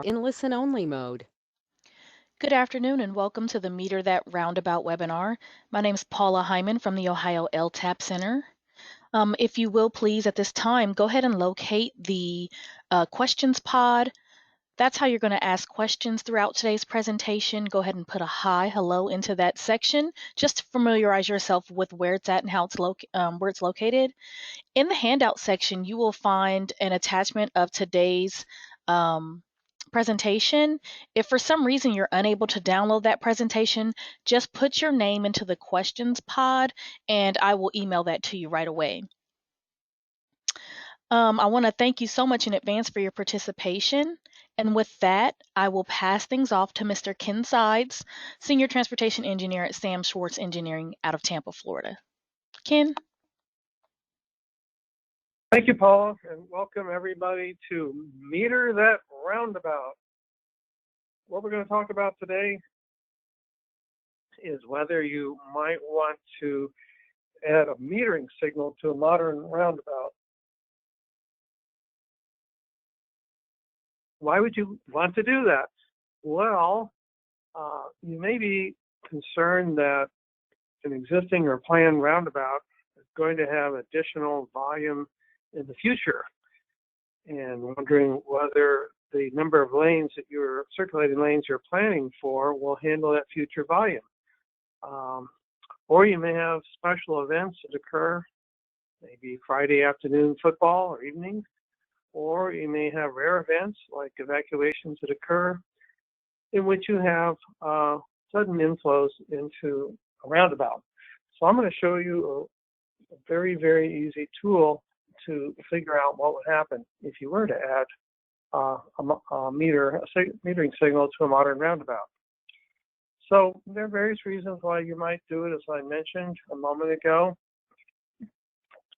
in listen-only mode. Good afternoon and welcome to the Meter That Roundabout webinar. My name is Paula Hyman from the Ohio LTAP Center. If you will please at this time, go ahead and locate the questions pod. That's how you're going to ask questions throughout today's presentation. Go ahead and put a hi, hello into that section just to familiarize yourself with where it's at and how it's where it's located. In the handout section, you will find an attachment of today's um, presentation. If for some reason you're unable to download that presentation, just put your name into the questions pod and I will email that to you right away. I want to thank you so much in advance for your participation. And with that, I will pass things off to Mr. Ken Sides, Senior Transportation Engineer at Sam Schwartz Engineering out of Tampa, Florida. Ken? Thank you, Paula, and welcome everybody to Meter That Roundabout. What we're going to talk about today is whether you might want to add a metering signal to a modern roundabout. Why would you want to do that? Well, you may be concerned that an existing or planned roundabout is going to have additional volume in the future, and wondering whether the number of lanes that you're circulating lanes you're planning for will handle that future volume. Or you may have special events that occur, maybe Friday afternoon football or evening, or you may have rare events like evacuations that occur in which you have sudden inflows into a roundabout. So I'm going to show you a very, very easy tool to figure out what would happen if you were to add a metering signal to a modern roundabout. So there are various reasons why you might do it, as I mentioned a moment ago.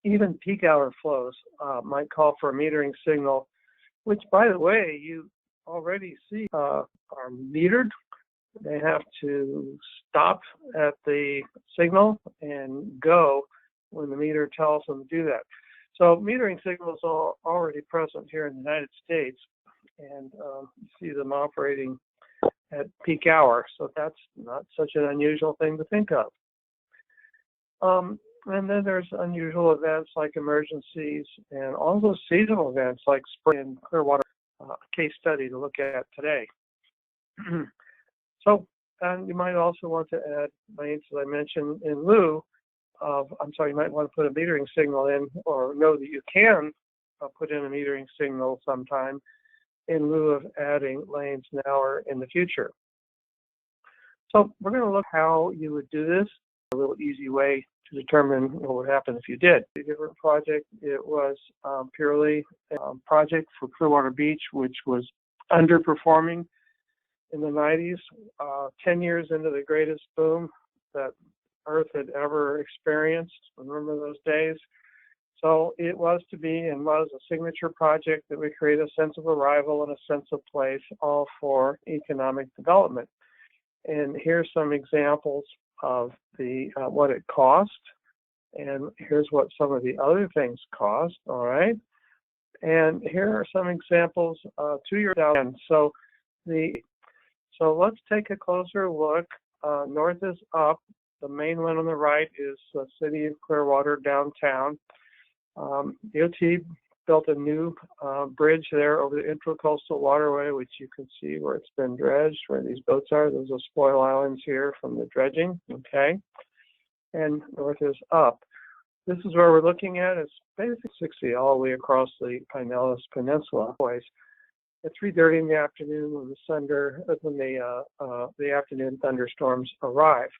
Even peak hour flows might call for a metering signal, which, by the way, you already see are metered. They have to stop at the signal and go when the meter tells them to do that. So metering signals are already present here in the United States, and you see them operating at peak hour. So that's not such an unusual thing to think of. And then there's unusual events like emergencies and also seasonal events like spring and Clearwater, case study to look at today. So, and you might also want to add lanes, as I mentioned, in lieu of, you might want to put a metering signal in, or know that you can put in a metering signal sometime in lieu of adding lanes now or in the future. So we're going to look how you would do this, a little easy way to determine what would happen if you did. A different project, it was purely a project for Clearwater Beach, which was underperforming in the 90s, 10 years into the greatest boom that Earth had ever experienced. Remember those days? So it was to be and was a signature project that would create a sense of arrival and a sense of place, all for economic development. And here's some examples of the what it cost, and here's what some of the other things cost. All right, and here are some examples 2 years down. So let's take a closer look. North is up. The main one on the right is the city of Clearwater downtown. DOT built a new bridge there over the Intracoastal Waterway, which you can see where it's been dredged, where these boats are. Those are spoil islands here from the dredging, okay? And north is up. This is where we're looking at. It's basically 60 all the way across the Pinellas Peninsula. At 3:30 in the afternoon when the afternoon thunderstorms arrive.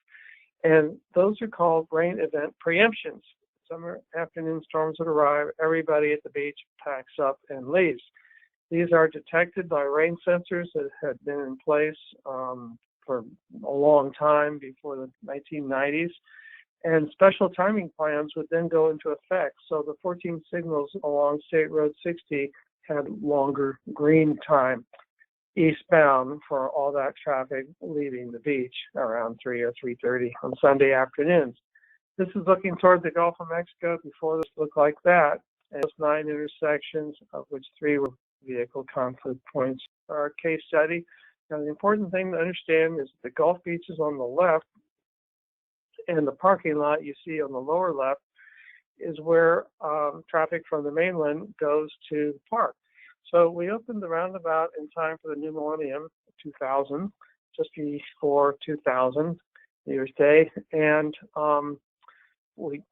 And those are called rain event preemptions. Summer afternoon storms would arrive, everybody at the beach packs up and leaves. These are detected by rain sensors that had been in place for a long time before the 1990s. And special timing plans would then go into effect. So the 14 signals along State Road 60 had longer green time eastbound for all that traffic leaving the beach around 3 or 3:30 on Sunday afternoons. This is looking toward the Gulf of Mexico. Before this looked like that. And those 9 intersections, of which 3 were vehicle conflict points. Our case study. Now, the important thing to understand is the Gulf Beach is on the left, and the parking lot you see on the lower left is where traffic from the mainland goes to the park. So we opened the roundabout in time for the new millennium, 2000, just before 2000, New Year's Day, and we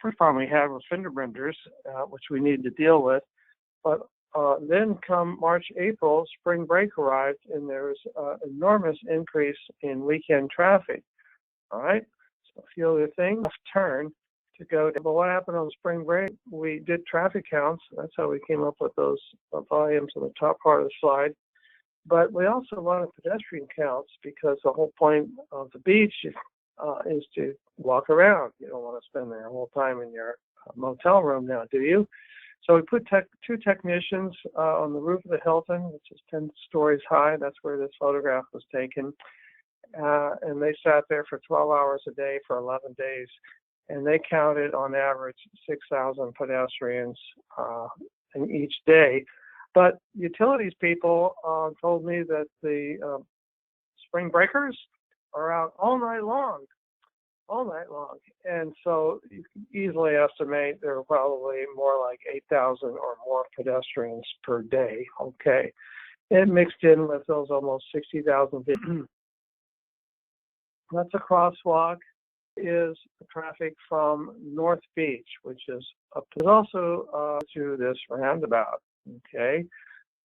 first problem we had was fender benders, which we needed to deal with. But then come March, April, spring break arrived, and there was enormous increase in weekend traffic. All right, so a few other things. Left turn to go. But what happened on spring break? We did traffic counts. That's how we came up with those volumes on the top part of the slide. But we also wanted pedestrian counts because the whole point of the beach is to walk around. You don't want to spend the whole time in your motel room now, do you? So we put two technicians on the roof of the Hilton, which is 10 stories high. That's where this photograph was taken. And they sat there for 12 hours a day for 11 days. And they counted on average 6,000 pedestrians in each day. But utilities people told me that the spring breakers are out all night long. And so you can easily estimate there are probably more like 8,000 or more pedestrians per day. Okay. And mixed in with those almost 60,000 vehicles. That's a crosswalk. Is the traffic from North Beach, which is up to also through this roundabout. Okay.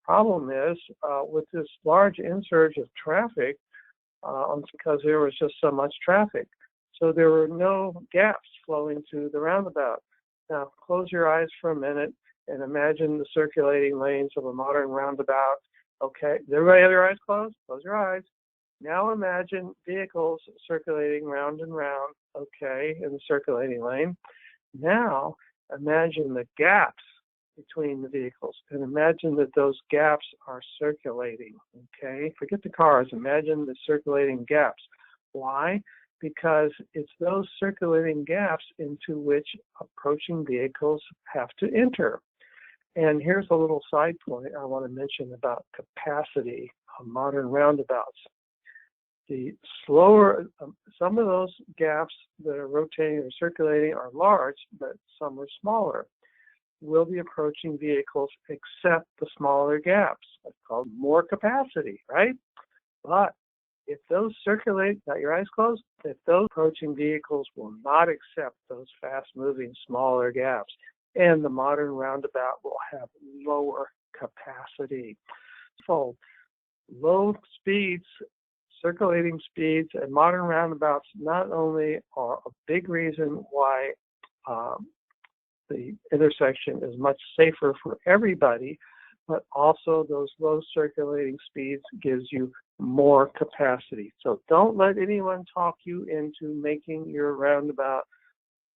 Problem is with this large insurge of traffic, because there was just so much traffic. So there were no gaps flowing through the roundabout. Now, close your eyes for a minute and imagine the circulating lanes of a modern roundabout. Okay, does everybody have your eyes closed? Close your eyes. Now imagine vehicles circulating round and round, okay, in the circulating lane. Now imagine the gaps between the vehicles, and imagine that those gaps are circulating, okay? Forget the cars, imagine the circulating gaps. Why? Because it's those circulating gaps into which approaching vehicles have to enter. And here's a little side point I want to mention about capacity of modern roundabouts. The slower, some of those gaps that are rotating or circulating are large, but some are smaller. Will be approaching vehicles except the smaller gaps. That's called more capacity, right? But if those circulate, got your eyes closed? If those approaching vehicles will not accept those fast-moving smaller gaps, and the modern roundabout will have lower capacity. So low speeds, circulating speeds, and modern roundabouts not only are a big reason why the intersection is much safer for everybody, but also those low circulating speeds gives you more capacity. So don't let anyone talk you into making your roundabout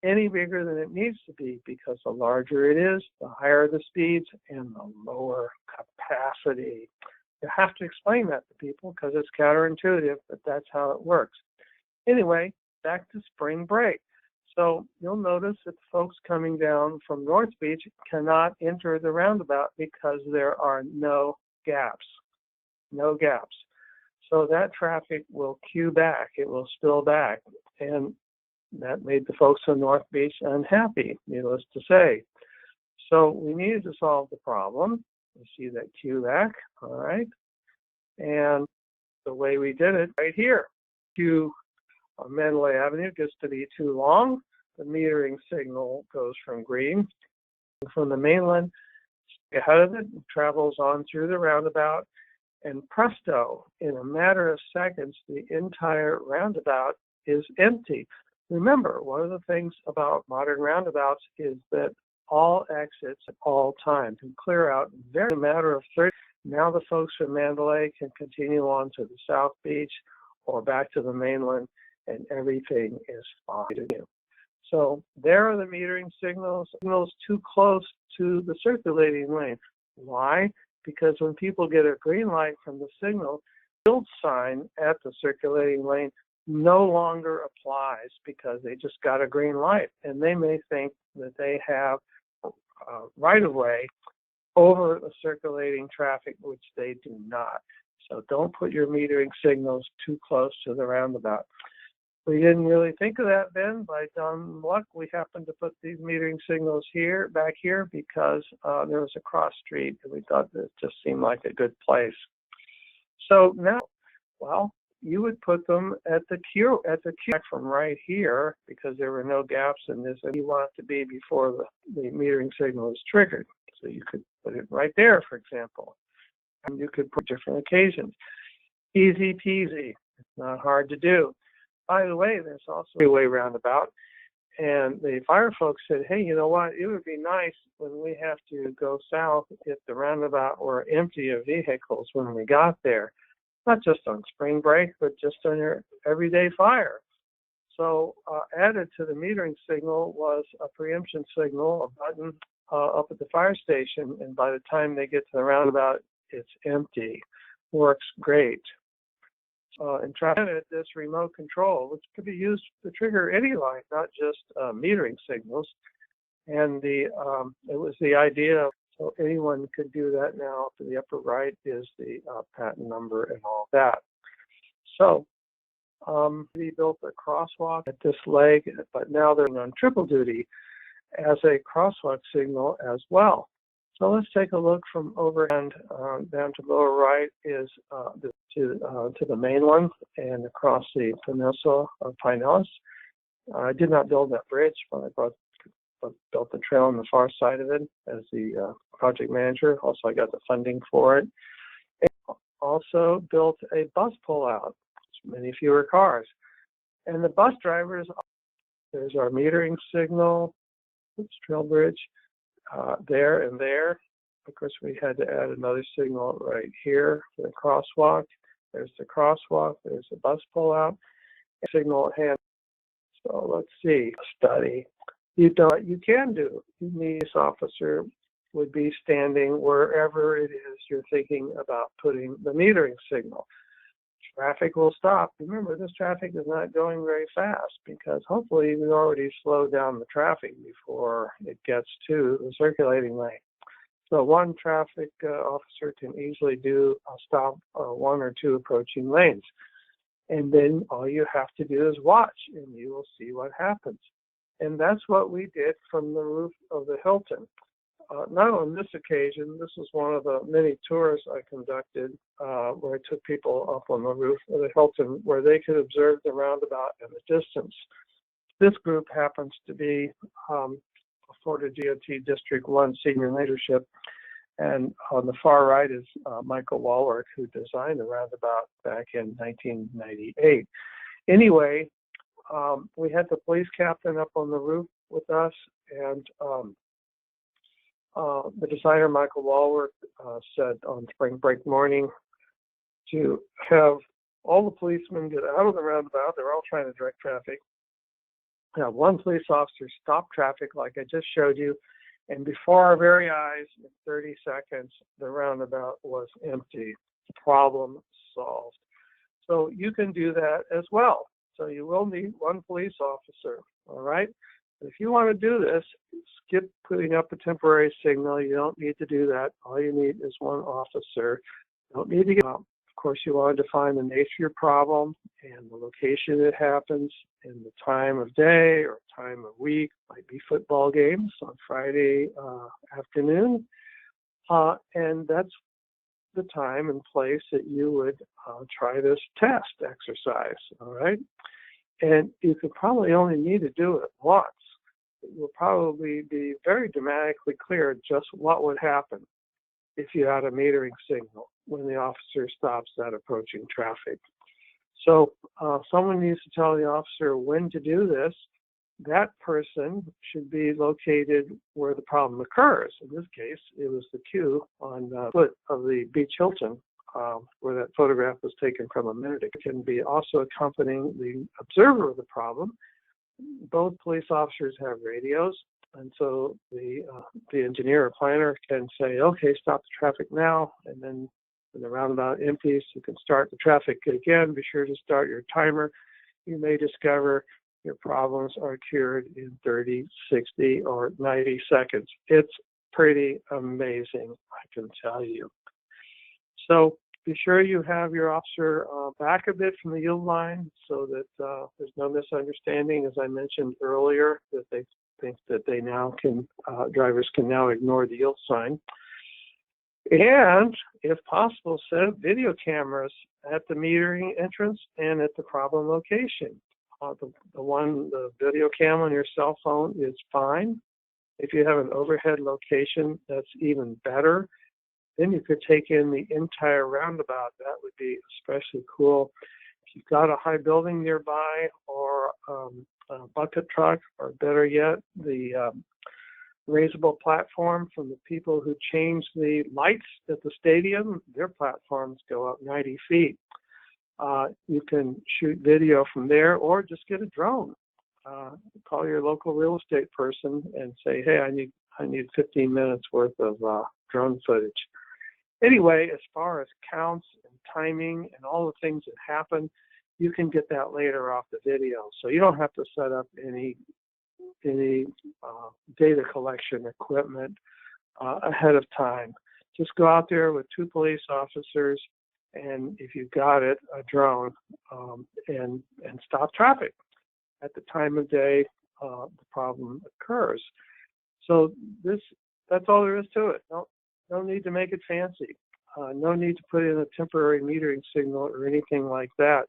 any bigger than it needs to be, because the larger it is, the higher the speeds and the lower capacity. You have to explain that to people because it's counterintuitive, but that's how it works. Anyway, back to spring break. So you'll notice that the folks coming down from North Beach cannot enter the roundabout because there are no gaps. No gaps. So that traffic will queue back. It will spill back. And that made the folks on North Beach unhappy, needless to say. So we needed to solve the problem. You see that queue back, all right? And the way we did it right here, queue on Mandalay Avenue gets to be too long. The metering signal goes from green. From the mainland, ahead of it, travels on through the roundabout, and presto, in a matter of seconds, the entire roundabout is empty. Remember, one of the things about modern roundabouts is that all exits at all times can clear out in a matter of 30. Now the folks from Mandalay can continue on to the South Beach or back to the mainland, and everything is fine. So there are the metering signals too close to the circulating lane. Why? Because when people get a green light from the signal, the yield sign at the circulating lane no longer applies because they just got a green light, and they may think that they have right of way over the circulating traffic, which they do not. So don't put your metering signals too close to the roundabout. We didn't really think of that then. By dumb luck, we happened to put these metering signals back here, because there was a cross street, and we thought that just seemed like a good place. So now, well, you would put them at the queue from right here, because there were no gaps in this, and you want it to be before the metering signal is triggered. So you could put it right there, for example. And you could put different occasions. Easy peasy. It's not hard to do. By the way, there's also a way roundabout. And the fire folks said, hey, you know what? It would be nice when we have to go south if the roundabout were empty of vehicles when we got there. Not just on spring break, but just on your everyday fire. So added to the metering signal was a preemption signal, a button up at the fire station. And by the time they get to the roundabout, it's empty. Works great. And traffic, this remote control, which could be used to trigger any light, not just metering signals. And it was the idea, so anyone could do that now. To the upper right is the patent number and all that. So we built a crosswalk at this leg, but now they're on triple duty as a crosswalk signal as well. So let's take a look from overhead down to lower right is to the main one and across the peninsula of Pinellas. I did not build that bridge, but I built the trail on the far side of it as the project manager. Also, I got the funding for it. And also built a bus pullout, many fewer cars. And the bus drivers, there's our metering signal, trail bridge. There and there. Of course, we had to add another signal right here for the crosswalk. There's the crosswalk. There's the bus pullout. Signal at hand. So let's see. Study. You can do. This officer would be standing wherever it is you're thinking about putting the metering signal. Traffic will stop. Remember, this traffic is not going very fast, because hopefully we already slowed down the traffic before it gets to the circulating lane. So one traffic officer can easily stop one or two approaching lanes. And then all you have to do is watch, and you will see what happens. And that's what we did from the roof of the Hilton. Not on this occasion. This was one of the many tours I conducted where I took people up on the roof of the Hilton where they could observe the roundabout in the distance. This group happens to be Florida DOT District 1 senior leadership. And on the far right is Michael Walworth, who designed the roundabout back in 1998. Anyway, we had the police captain up on the roof with us, and the designer, Michael Walworth, said on spring break morning to have all the policemen get out of the roundabout. They're all trying to direct traffic. Have one police officer stop traffic like I just showed you, and before our very eyes, in 30 seconds, the roundabout was empty. Problem solved. So you can do that as well. So you will need one police officer, all right? If you want to do this, skip putting up a temporary signal. You don't need to do that. All you need is one officer. You don't need to get out. Of course, you want to define the nature of your problem and the location it happens and the time of day or time of week. Might be football games on Friday afternoon. And that's the time and place that you would try this test exercise, all right? And you could probably only need to do it once. It will probably be very dramatically clear just what would happen if you had a metering signal when the officer stops that approaching traffic. So someone needs to tell the officer when to do this. That person should be located where the problem occurs. In this case, it was the queue on the foot of the Beach Hilton, where that photograph was taken from a minute ago. It can be also accompanying the observer of the problem. Both police officers have radios, and so the engineer or planner can say, okay, stop the traffic now, and then when the roundabout empties, you can start the traffic again. Be sure to start your timer. You may discover your problems are cured in 30, 60, or 90 seconds. It's pretty amazing, I can tell you. So be sure you have your officer back a bit from the yield line so that there's no misunderstanding, as I mentioned earlier, that they think that they now can, drivers can now ignore the yield sign. And if possible, set up video cameras at the metering entrance and at the problem location. The video cam on your cell phone is fine. If you have an overhead location, that's even better. Then you could take in the entire roundabout. That would be especially cool. If you've got a high building nearby or a bucket truck, or better yet, the raisable platform from the people who change the lights at the stadium, their platforms go up 90 feet. You can shoot video from there or just get a drone. Call your local real estate person and say, hey, I need 15 minutes worth of drone footage. Anyway, as far as counts and timing and all the things that happen, you can get that later off the video. So you don't have to set up any data collection equipment ahead of time. Just go out there with 2 police officers, and if you've got it, a drone, and stop traffic at the time of day the problem occurs. So that's all there is to it. No need to make it fancy. No need to put in a temporary metering signal or anything like that.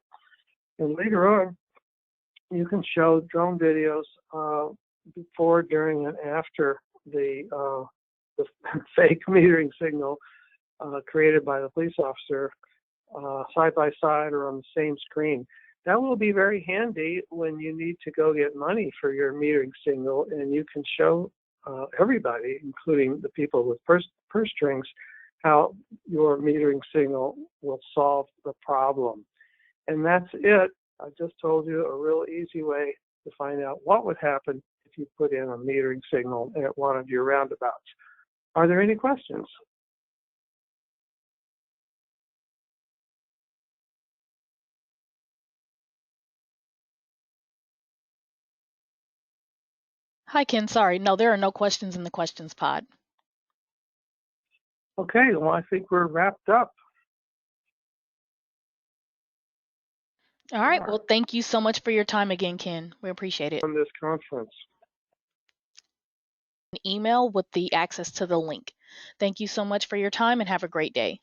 And later on, you can show drone videos before, during, and after the fake metering signal created by the police officer, side by side or on the same screen. That will be very handy when you need to go get money for your metering signal, and you can show everybody, including the people with purse strings, how your metering signal will solve the problem. And that's it. I just told you a real easy way to find out what would happen if you put in a metering signal at one of your roundabouts. Are there any questions? Hi, Ken. Sorry. No, there are no questions in the questions pod. Okay, well, I think we're wrapped up. All right. Well, thank you so much for your time again, Ken. We appreciate it. On this conference. An email with the access to the link. Thank you so much for your time and have a great day.